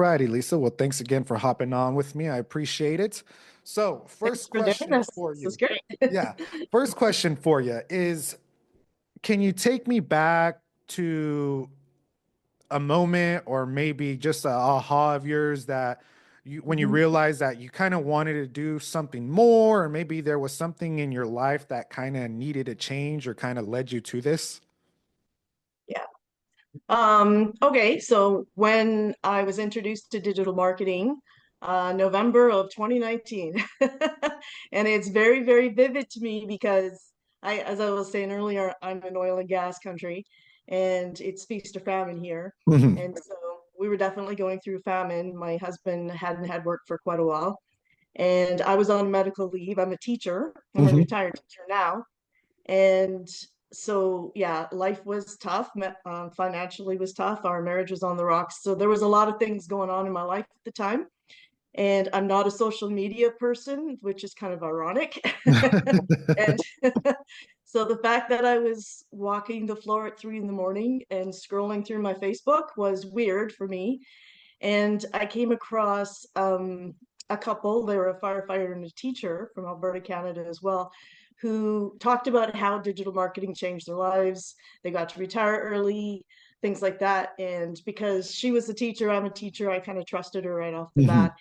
righty, Lisa. Well, thanks again for hopping on with me. I appreciate it. So, Thanks first for doing question this. for This is you. great. Yeah, first question for you is, can you take me back to a moment or maybe just a aha of yours that when you Mhm. realized that you kind of wanted to do something more, or maybe there was something in your life that kind of needed a change or kind of led you to this? Yeah. Okay, so when I was introduced to digital marketing, November of 2019, and it's very, very vivid to me because as I was saying earlier, I'm an oil and gas country, and it's feast or famine here. Mhm. And so we were definitely going through famine. My husband hadn't had work for quite a while, and I was on medical leave. I'm a teacher. I'm a Mhm. retired teacher now. And so, yeah, life was tough. Financially was tough. Our marriage was on the rocks. So there was a lot of things going on in my life at the time. And I'm not a social media person, which is kind of ironic. And so the fact that I was walking the floor at 3 in the morning and scrolling through my Facebook was weird for me. And I came across a couple, they were a firefighter and a teacher from Alberta, Canada as well, who talked about how digital marketing changed their lives. They got to retire early, things like that. And because she was a teacher, I'm a teacher, I kind of trusted her right off the Mhm. bat.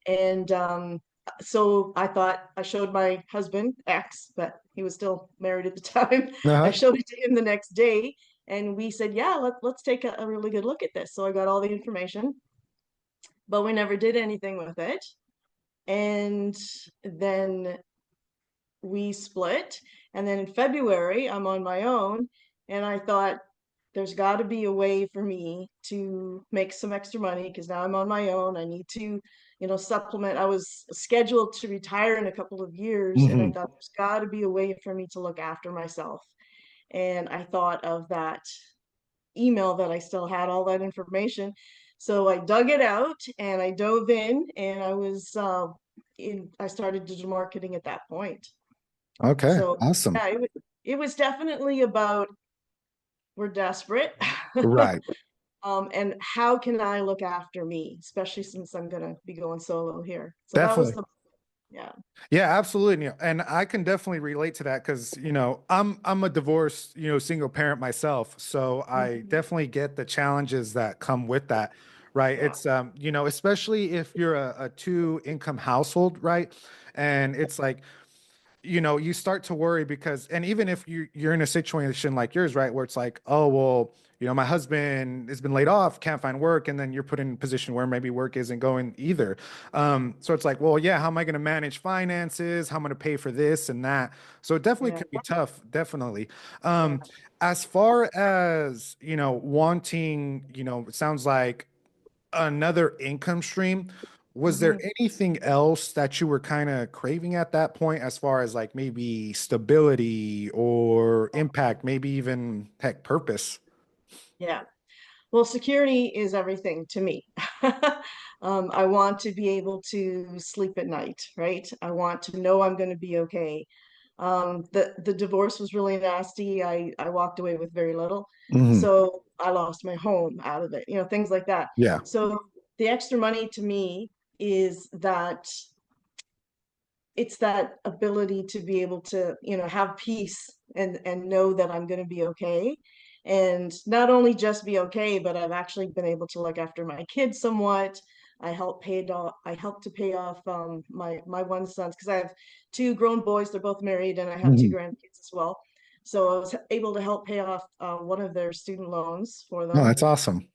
And so I thought I showed my husband, ex, but he was still married at the time. I Uh-huh. showed it to him the next day, and we said, yeah, let's take a really good look at this. So I got all the information, but we never did anything with it. And then we split. And then in February, I'm on my own. And I thought, there's got to be a way for me to make some extra money because now I'm on my own. I need to, supplement. I was scheduled to retire in a couple of years. And I Mhm. thought, there's got to be a way for me to look after myself. And I thought of that email that I still had all that information. So I dug it out and I dove in, and I started digital marketing at that point. Okay, So awesome. yeah, it was definitely about we're desperate. Right. And how can I look after me, especially since I'm gonna be going solo here. So that was Definitely. the yeah. Yeah, absolutely. And I can definitely relate to that because, I'm a divorced, single parent myself. So I Mhm. definitely get the challenges that come with that, right? Yeah. It's especially if you're a two income household, right? And it's like, you start to worry because, and even if you're in a situation like yours, right, where it's like, oh, well, my husband has been laid off, can't find work, and then you're put in a position where maybe work isn't going either. So it's like, well, yeah, how am I going to manage finances? How am I going to pay for this and that? So it definitely Yeah. could be tough, definitely. Yeah. As far as, wanting, it sounds like another income stream. Was there Mhm. anything else that you were kind of craving at that point, as far as like maybe stability or impact, maybe even heck, purpose? Yeah. Well, security is everything to me. I want to be able to sleep at night, right? I want to know I'm going to be okay. The divorce was really nasty. I walked away with very little. Hmm. So I lost my home out of it, things like that. Yeah. So the extra money to me is that it's that ability to be able to, have peace and know that I'm going to be okay. And not only just be okay, but I've actually been able to look after my kids somewhat. I helped to pay off my one son's because I have two grown boys, they're both married, and I have two Hmm. grandkids as well. So I was able to help pay off one of their student loans for No, them, that's awesome.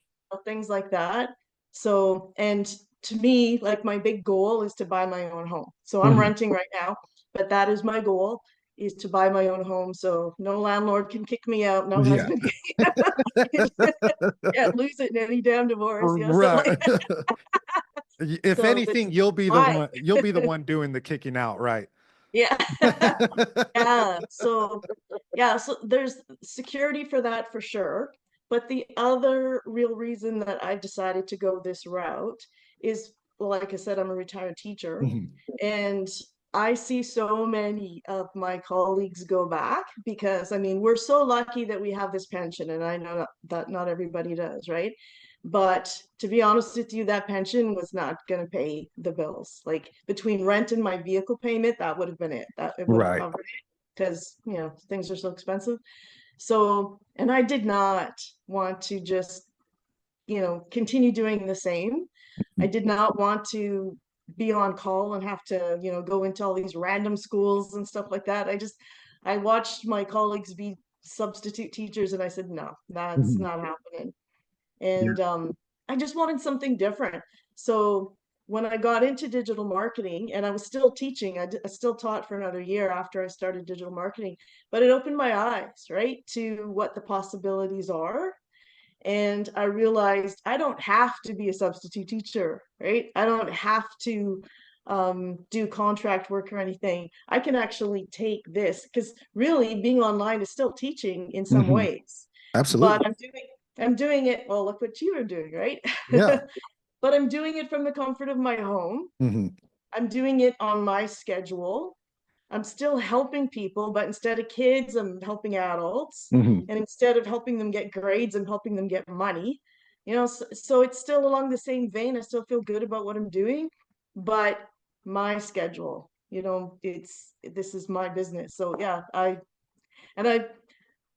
things like that. So, and to me, like my big goal is to buy my own home. So I'm Hmm. renting right now, but that is my goal is to buy my own home. So no landlord can kick me out. No Yeah. husband can't lose it in any damn divorce. So Right. like, If so this anything, is you'll why. be the one doing the kicking out, right? Yeah. Yeah. So yeah, so there's security for that for sure. But the other real reason that I decided to go this route is, well, like I said, I'm a retired teacher, Mhm. and I see so many of my colleagues go back because, I mean, we're so lucky that we have this pension, and I know that not everybody does, right? But to be honest with you, that pension was not going to pay the bills. Like between rent and my vehicle payment, that would have been it. That it would have Right. covered it because, things are so expensive. So, and I did not want to just, continue doing the same. I did not want to be on call and have to, go into all these random schools and stuff like that. I watched my colleagues be substitute teachers and I said, no, that's Mhm. not happening. Yeah. And I just wanted something different. So when I got into digital marketing and I was still teaching, I still taught for another year after I started digital marketing, but it opened my eyes, right, to what the possibilities are. And I realized I don't have to be a substitute teacher, right? I don't have to do contract work or anything. I can actually take this because really being online is still teaching in some Mhm. ways, Absolutely. but I'm doing it. Well, look what you are doing, right? Yeah. But I'm doing it from the comfort of my home. Hmm. I'm doing it on my schedule. I'm still helping people, but instead of kids, I'm helping adults. Hmm. And instead of helping them get grades, I'm helping them get money. So it's still along the same vein. I still feel good about what I'm doing, but my schedule, this is my business. So yeah, and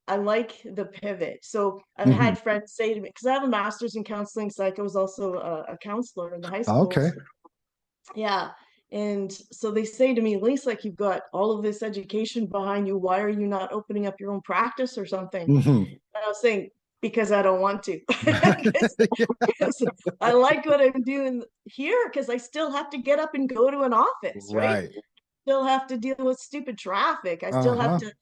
I like the pivot. So I've Hmm. had friends say to me, because I have a master's in counseling psych, I was also a counselor in the high Okay. schools. Yeah. And so they say to me, at least like you've got all of this education behind you. Why are you not opening up your own practice or something? Hmm. And I was saying, because I don't want to. Yeah. Because I like what I'm doing here because I still have to get up and go to an office, right? Right. Still have to deal with stupid traffic. I still have Uh-huh. to,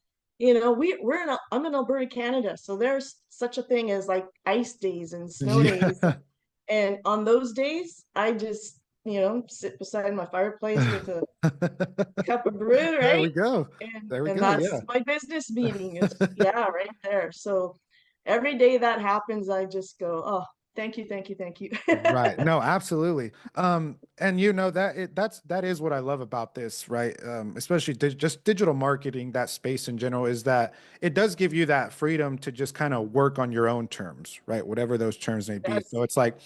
I'm in Alberta, Canada. So there's such a thing as like ice days and snow days. Yeah. And on those days, I just, sit beside my fireplace with a cup of brew, There we right? go. And There we and go. that's Yeah. my business meeting is yeah, right there. So every day that happens, I just go, oh, thank you, thank you, thank you. Right. No, absolutely. And that is what I love about this, right? Especially just digital marketing, that space in general is that it does give you that freedom to just kind of work on your own terms, right? Whatever those terms may be. So Yes. it's like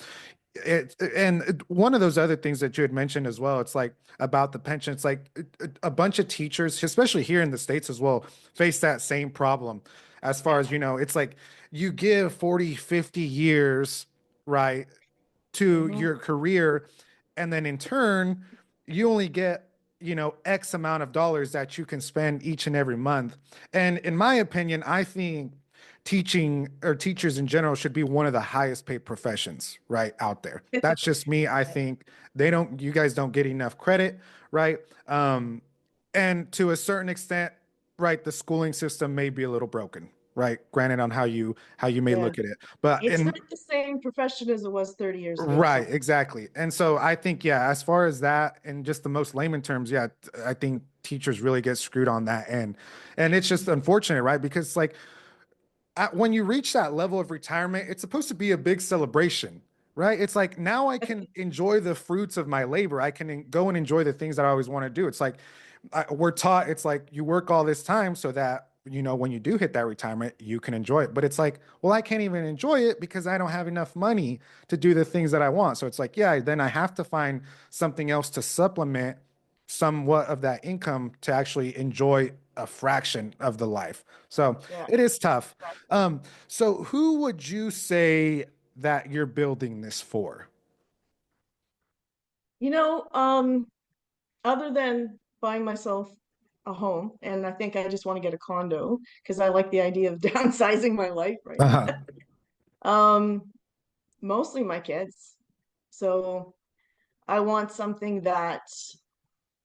one of those other things that you had mentioned as well, it's like about the pension. It's like a bunch of teachers, especially here in the States as well, face that same problem as far Yeah. as, it's like you give 40, 50 years, right, to Hmm. your career, and then in turn you only get x amount of dollars that you can spend each and every month. And in my opinion, I think teaching or teachers in general should be one of the highest paid professions right out there. That's just me. I think you guys don't get enough credit, right? And to a certain extent, right, the schooling system may be a little broken, right, granted on how you may Yeah. look at it, but It's in not the same profession as it was 30 years ago. right, So exactly. And so I think, yeah, as far as that, in just the most layman terms, yeah, I think teachers really get screwed on that end. And it's just unfortunate, right? Because like when you reach that level of retirement, it's supposed to be a big celebration, right? It's like now I can enjoy the fruits of my labor. I can go and enjoy the things that I always want to do. It's like we're taught it's like you work all this time so that when you do hit that retirement you can enjoy it, but it's like, well, I can't even enjoy it because I don't have enough money to do the things that I want. So it's like, yeah, then I have to find something else to supplement somewhat of that income to actually enjoy a fraction of the life. So yeah. it is tough. So who would you say that you're building this for? You know, um, Other than buying myself a home, and I think I just want to get a condo because I like the idea of downsizing my life, right? Uh-huh. Um, Mostly my kids. So I want something that,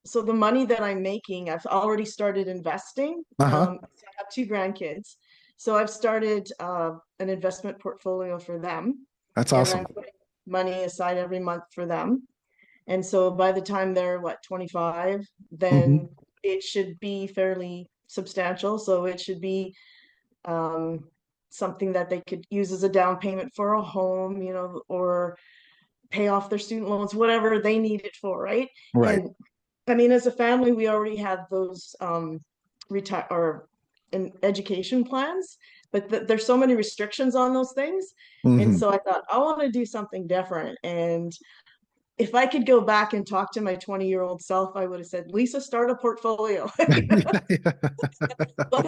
so the money that I'm making, I've already started investing. Uh-huh. So I have two grandkids. So I've started an investment portfolio for them, That's and awesome. I'm putting money aside every month for them. And so by the time they're 25, then Hmm. it should be fairly substantial. So it should be um, something that they could use as a down payment for a home, or pay off their student loans, whatever they need it for, right? Right. And I mean, as a family, we already have those retire or in education plans. but there's so many restrictions on those things. And Hmm. so I thought, I want to do something different. And if I could go back and talk to my 20-year-old self, I would have said, Lisa, start a portfolio. Yeah, yeah. but,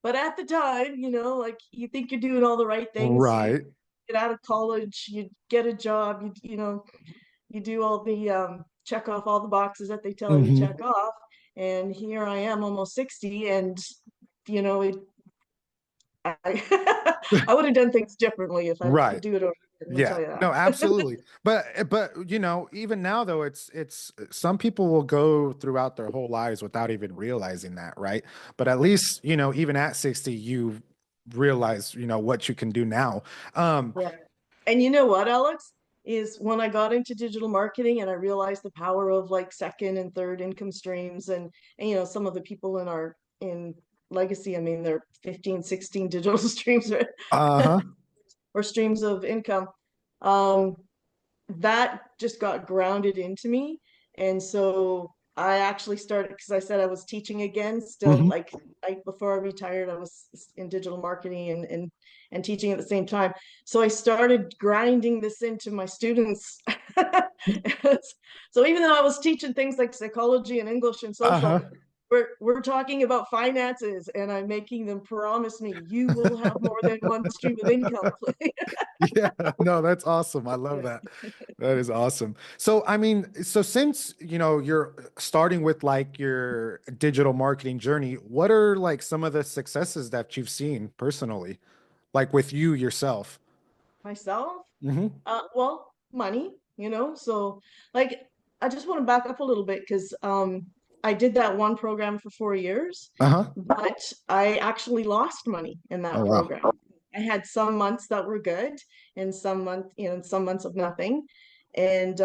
but at the time, like you think you're doing all the right things. You Right. get out of college, you get a job, you do all the check off all the boxes that they tell you to Hmm. check off. And here I am almost 60, and it, I, I would have done things differently if I could Right. do it over again, I'll Yeah, tell you no, that. absolutely. But even now though, it's some people will go throughout their whole lives without even realizing that, right? But at least, even at 60, you realize, what you can do now. Yeah. And you know what, Alex? Is when I got into digital marketing and I realized the power of like second and third income streams, and some of the people in legacy, I mean, they're 15, 16 digital streams, right? Uh-huh. Or streams of income. Um, that just got grounded into me. And so I actually started, because I said I was teaching again, still Hmm. like before I retired, I was in digital marketing and teaching at the same time. So I started grinding this into my students. So even though I was teaching things like psychology and English and social, Uh-huh. we're talking about finances, and I'm making them promise me you will have more than one stream of income. Yeah, no, that's awesome. I love that. That is awesome. So, I mean, so since, you're starting with like your digital marketing journey, what are like some of the successes that you've seen personally, like with you yourself? Myself, Hmm. well, money, so like I just want to back up a little bit because I did that one program for 4 years, Uh-huh. but I actually lost money in Oh, that wow. program. I had some months that were good and some months of nothing. And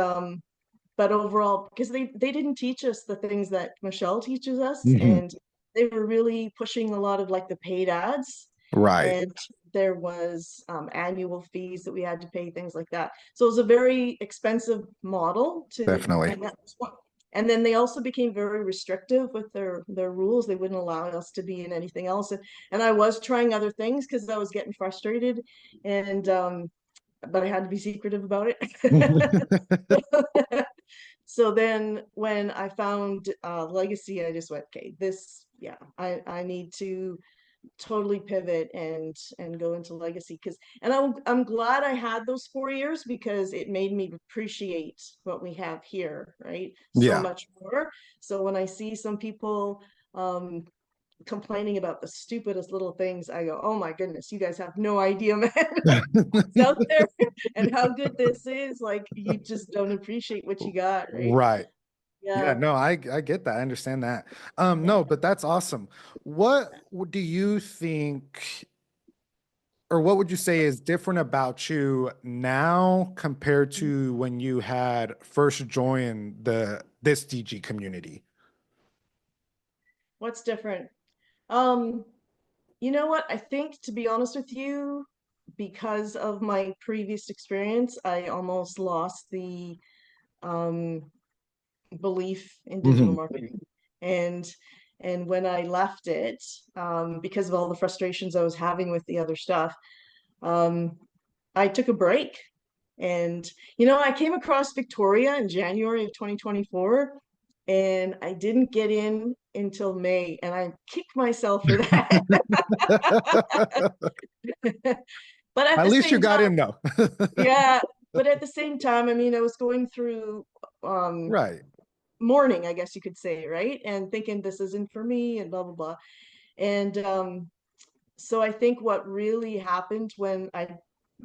but overall, because they didn't teach us the things that Michelle teaches us, Hmm. and they were really pushing a lot of like the paid ads, Right. and there was annual fees that we had to pay, things like that. So it was a very expensive model to, Definitely. and that was one. And then they also became very restrictive with their rules. They wouldn't allow us to be in anything else. And I was trying other things because I was getting frustrated, and but I had to be secretive about it. So then when I found Legacy, I just went, okay, yeah, I need to totally pivot and go into Legacy, because and I'm glad I had those 4 years because it made me appreciate what we have here, right? So Yeah. much more. So when I see some people complaining about the stupidest little things, I go, oh my goodness, you guys have no idea, man, what's out there and how good this is. Like you just don't appreciate what you got, right? Right. Yeah, Yeah. no, I get that. I understand that. Yeah. No, but that's awesome. Do you think, or what would you say is different about you now compared to when you had first joined this DG community? What's different? Um, you know what? I think, to be honest with you, because of my previous experience, I almost lost the um, belief in digital Hmm. marketing. And and when I left it, because of all the frustrations I was having with the other stuff, um, I took a break. And I came across Victoria in January of 2024, and I didn't get in until May, and I kicked myself for that. But at At the least you same got time, in though. yeah, but at the same time, I mean, I was going through Right. mourning, I guess you could say, right? And thinking this isn't for me and blah blah blah. And so I think what really happened when I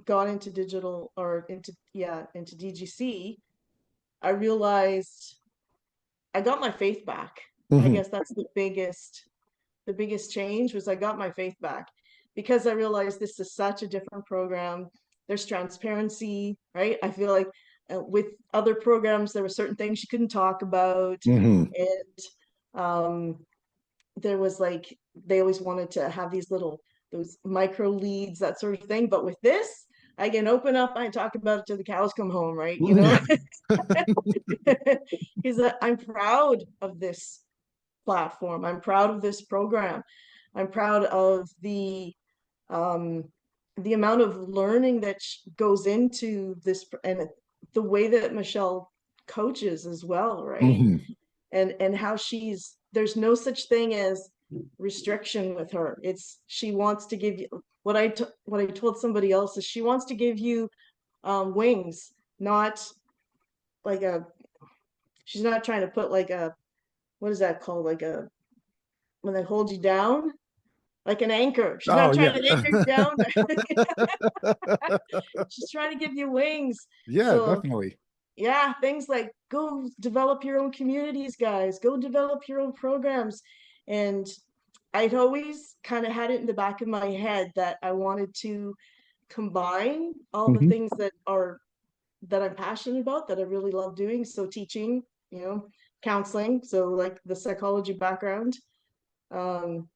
got into digital, or into DGC, I realized I got my faith back. I Hmm. guess that's the biggest change was I got my faith back because I realized this is such a different program. There's transparency, right? I feel like with other programs, there were certain things you couldn't talk about. Hmm. And there was like, they always wanted to have those micro leads, that sort of thing. But with this, I can open up and talk about it till the cows come home, right? Yeah. Because I'm proud of this platform. I'm proud of this program. I'm proud of the um, the amount of learning that goes into this, and the way that Michelle coaches as well, right? Hmm. And how there's no such thing as restriction with her. It's she wants to give you what I told somebody else is she wants to give you wings, not like a she's not trying to put like a what is that called? Like a when they hold you down, like an anchor. She's Oh not yeah. trying to anchor you down. She's trying to give you wings. Yeah, So definitely. yeah, things like go develop your own communities, guys. Go develop your own programs. And I'd always kind of had it in the back of my head that I wanted to combine all the Hmm. things that I'm passionate about, that I really love doing. So teaching, counseling, so like the psychology background, um,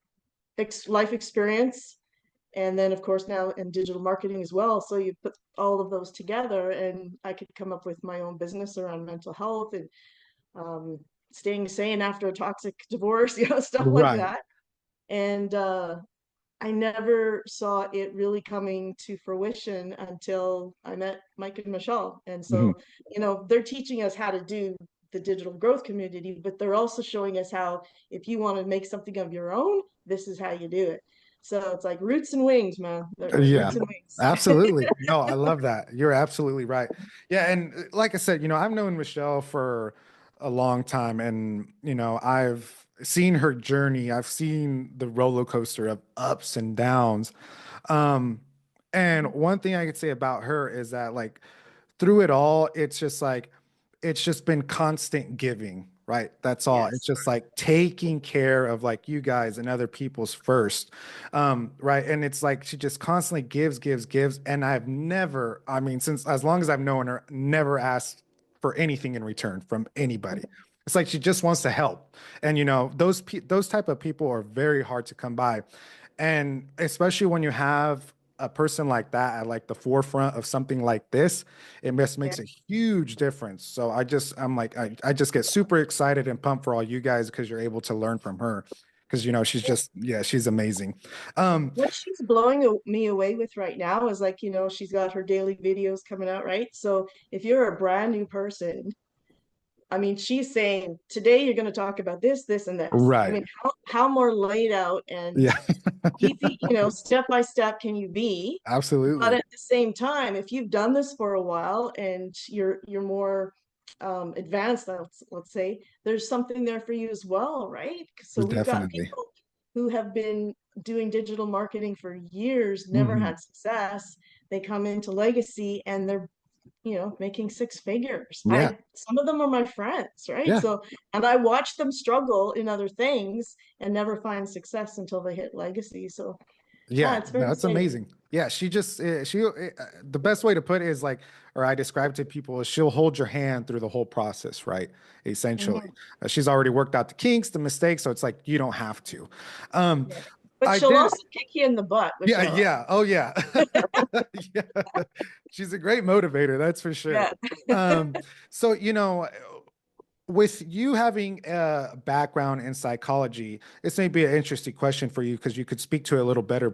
life experience, and then of course now in digital marketing as well. So you put all of those together and I could come up with my own business around mental health and um, staying sane after a toxic divorce, stuff like Right. that. And I never saw it really coming to fruition until I met Mike and Michelle. And Hmm. so, they're teaching us how to do the digital growth community, but they're also showing us how, if you want to make something of your own, this is how you do it. So it's like roots and wings, man. They're Yeah, roots and wings. absolutely. No, I love that. You're absolutely right. Yeah, and like I said, I've known Michelle for a long time, and I've seen her journey. I've seen the roller coaster of ups and downs. Um, and one thing I could say about her is that, like, through it all, it's just been constant giving, right? That's all. It's Yes. just like taking care of like you guys and other people's first. Right. And it's like she just constantly gives, gives, gives. And I've never, I mean, since as long as I've known her, never asked for anything in return from anybody. It's like she just wants to help. And those type of people are very hard to come by. And especially when you have a person like that at like the forefront of something like this, it just Yeah. makes a huge difference. So I'm like, I just get super excited and pumped for all you guys because you're able to learn from her. Because she's just, yeah, she's amazing. Um, What she's blowing me away with right now is like, she's got her daily videos coming out, right? So if you're a brand new person, I mean, she's saying today you're going to talk about this, this, and this. I right. mean, how more laid out and Yeah. easy, step by step can you be? But Absolutely. at the same time, if you've done this for a while and you're more advanced, let's say, there's something there for you as well, right? So we've got Definitely. people who have been doing digital marketing for years, never Hmm. had success. They come into legacy and they're making six figures. Yeah. Some of them are my friends, right? Yeah. So, and I watch them struggle in other things and never find success until they hit legacy. So, yeah, Yeah, it's very no, it's exciting. amazing. Yeah, the best way to put it is like, or I describe it to people is she'll hold your hand through the whole process, right? Essentially, Mhm. she's already worked out the kinks, the mistakes, so it's like you don't have to. Um, Yeah. But I she'll did, also kick you in the butt, yeah, Michelle. yeah, oh yeah, yeah. She's a great motivator, that's for sure. Yeah. Um, so with you having a background in psychology, this may be an interesting question for you because you could speak to it a little better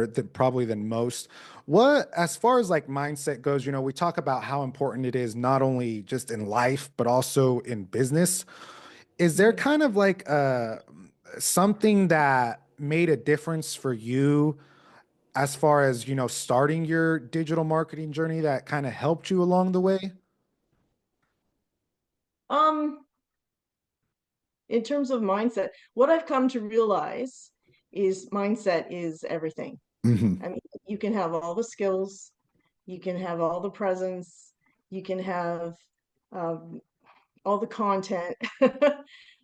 than probably than most. What, as far as like mindset goes, we talk about how important it is not only just in life but also in business. Is there Mhm. kind of like something that made a difference for you as far as starting your digital marketing journey that kind of helped you along the way? Um, in terms of mindset, what I've come to realize is mindset is everything. Hmm. I mean, you can have all the skills, you can have all the presence, you can have um, all the content,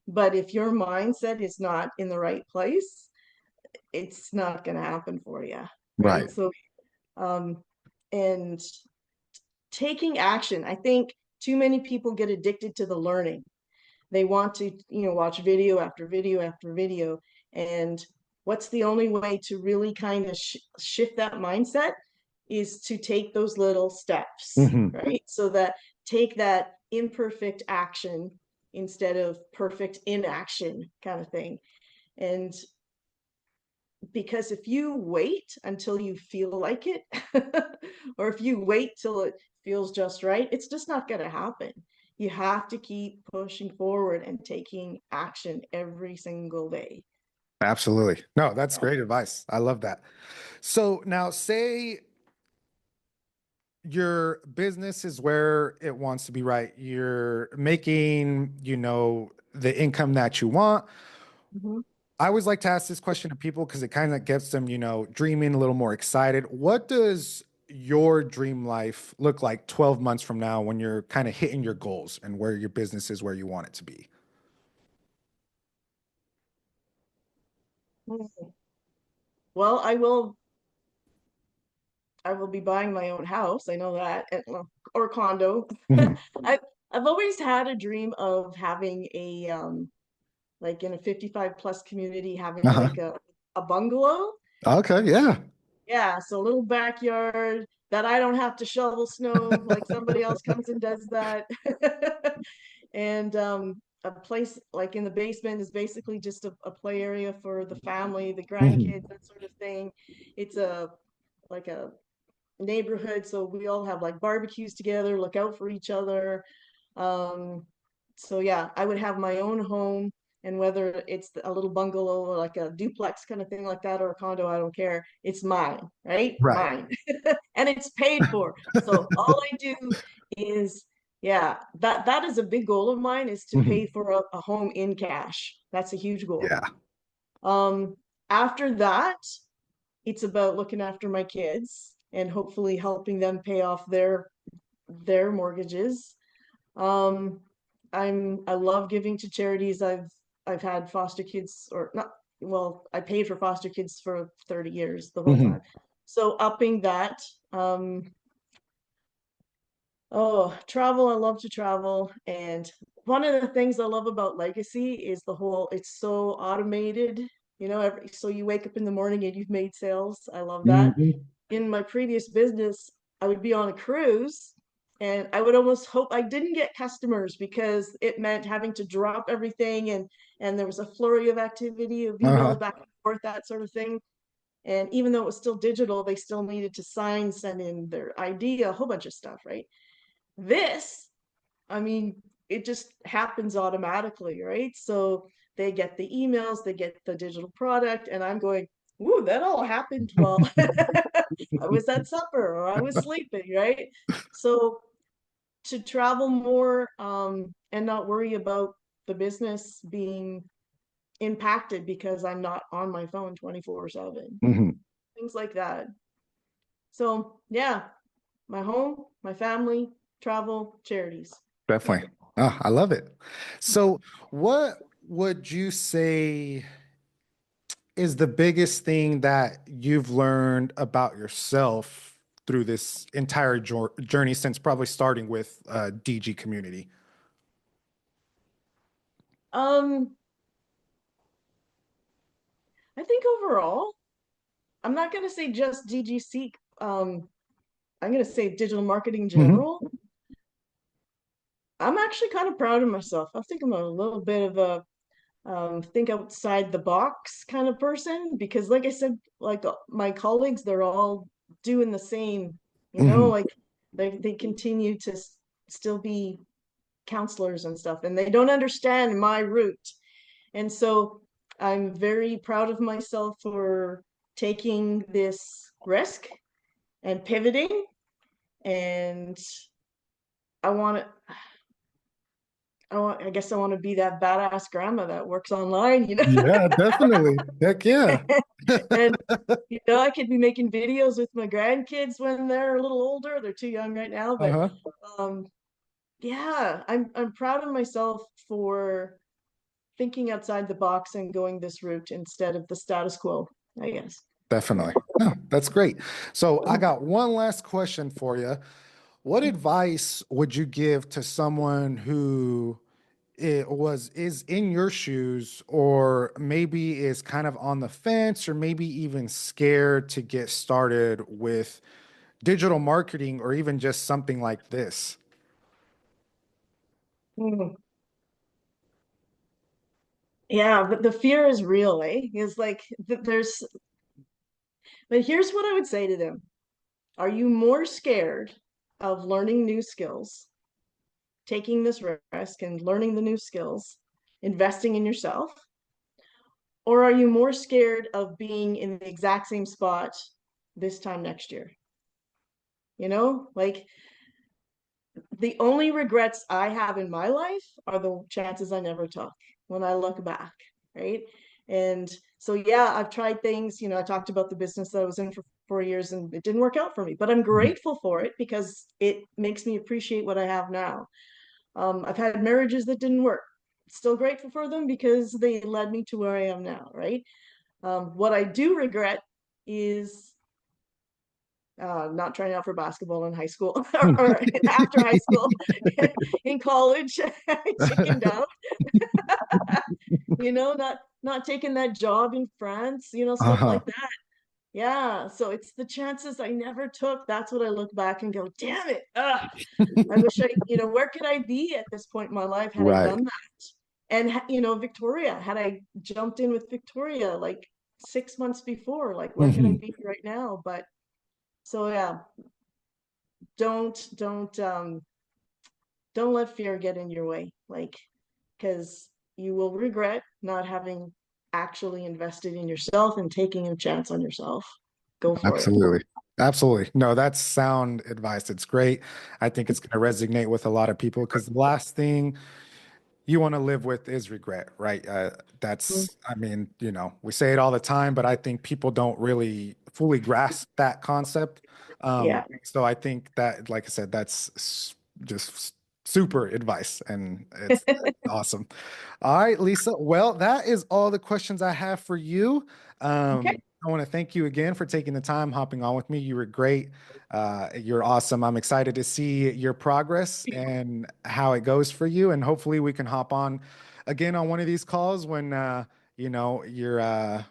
but if your mindset is not in the right place, it's not going to happen for you, right? Right. So, um, and taking action, I think too many people get addicted to the learning. They want to, watch video after video after video. And what's the only way to really kind of shift that mindset is to take those little steps, Hmm. right? So that take that imperfect action instead of perfect inaction kind of thing. And because if you wait until you feel like it, or if you wait till it feels just right, it's just not going to happen. You have to keep pushing forward and taking action every single day. Absolutely. No, that's great advice. I love that. So now say your business is where it wants to be, right? You're making, the income that you want. Mhm. I always like to ask this question to people because it kind of gets them, dreaming a little more excited. What does your dream life look like 12 months from now when you're kind of hitting your goals and where your business is where you want it to be? Well, I will be buying my own house. I know that, or condo. Mhm. I've always had a dream of having like in a 55 plus community, having Uh-huh. like a bungalow. Okay, yeah. Yeah, so a little backyard that I don't have to shovel snow, like somebody else comes and does that. And a place like in the basement is basically just a play area for the family, the grandkids, Mhm. that sort of thing. It's a like a neighborhood, so we all have like barbecues together, look out for each other. Um, so yeah, I would have my own home, and whether it's a little bungalow or like a duplex kind of thing like that or a condo, I don't care. It's mine, right? Right. Mine. And it's paid for. So all I do is, yeah, that is a big goal of mine, is to pay Mhm. for a home in cash. That's a huge goal. Yeah. Um, After that, it's about looking after my kids and hopefully helping them pay off their mortgages. Um, I love giving to charities. I've had foster kids, or not, well, I paid for foster kids for 30 years, the whole time. Mhm. So upping that. Um, oh, travel, I love to travel. And one of the things I love about Legacy is it's so automated. So you wake up in the morning and you've made sales. I love that. Mhm. In my previous business, I would be on a cruise and I would almost hope I didn't get customers because it meant having to drop everything, and there was a flurry of activity of Uh-huh. emails back and forth, that sort of thing. And even though it was still digital, they still needed to sign, send in their ID, a whole bunch of stuff, right? This, I mean, it just happens automatically, right? So they get the emails, they get the digital product, and I'm going, ooh, that all happened while I was at supper or I was sleeping, right? So to travel more, and not worry about the business being impacted because I'm not on my phone 24/7, Mhm. things like that. So yeah, my home, my family, travel, charities. Definitely. Oh, I love it. So, what would you say is the biggest thing that you've learned about yourself through this entire journey since probably starting with DG community? Um, I think overall, I'm not going to say just DGC. I'm going to say digital marketing in Hmm. general. I'm actually kind of proud of myself. I think I'm a little bit of a think outside the box kind of person, because like I said, like my colleagues, they're all doing the same, Hmm. like they continue to still be counselors and stuff, and they don't understand my route. And so I'm very proud of myself for taking this risk and pivoting. And I want to, I guess I want to be that badass grandma that works online, Yeah, definitely. Heck yeah. And I could be making videos with my grandkids when they're a little older. They're too young right now, but Uh-huh. um, yeah, I'm proud of myself for thinking outside the box and going this route instead of the status quo, I guess. Definitely. No, that's great. So, I got one last question for you. What advice would you give to someone who is in your shoes or maybe is kind of on the fence or maybe even scared to get started with digital marketing or even just something like this? Mm. Yeah, but the fear is real, eh? It's like there's But here's what I would say to them. Are you more scared of learning new skills, taking this risk and learning the new skills, investing in yourself? Or are you more scared of being in the exact same spot this time next year? Like the only regrets I have in my life are the chances I never took when I look back, right? And so, yeah, I've tried things. I talked about the business that I was in for 4 years and it didn't work out for me, but I'm Mhm. grateful for it because it makes me appreciate what I have now. I've had marriages that didn't work. Still grateful for them because they led me to where I am now, right? What I do regret is not trying out for basketball in high school or after high school. In college. I chickened out. Not taking that job in France, stuff Uh-huh. like that. Yeah, so it's the chances I never took. That's what I look back and go, damn it. I wish where could I be at this point in my life had I Right. done that? And Victoria, had I jumped in with Victoria like 6 months before, like where could I Mhm. be right now? But so yeah, don't let fear get in your way, like, because you will regret not having actually invested in yourself and taking a chance on yourself. Go for it. Absolutely. Absolutely. No, that's sound advice. It's great. I think it's going to resonate with a lot of people because the last thing you want to live with is regret, right? Mm. I mean, we say it all the time, but I think people don't really fully grasp that concept. Yeah. So I think that, like I said, just super advice, and it's awesome. All right, Lisa. Well, that is all the questions I have for you. Okay. I want to thank you again for taking the time, hopping on with me. You were great. You're awesome. I'm excited to see your progress and how it goes for you. And hopefully we can hop on again on one of these calls when you're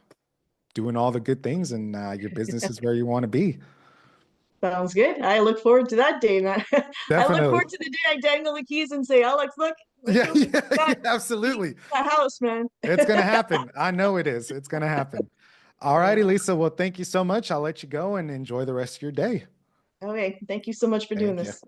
doing all the good things and your business is where you want to be. Sounds good. I look forward to that day, man. I look Definitely. forward to the day I dangle the keys and say, Alex, look Yeah, what we yeah, yeah, got. absolutely. The house, man. It's gonna happen. I know it is. It's gonna happen. All righty, Yeah. Lisa. Well, thank you so much. I'll let you go and enjoy the rest of your day. Okay. Thank you so much for doing Thank you. this.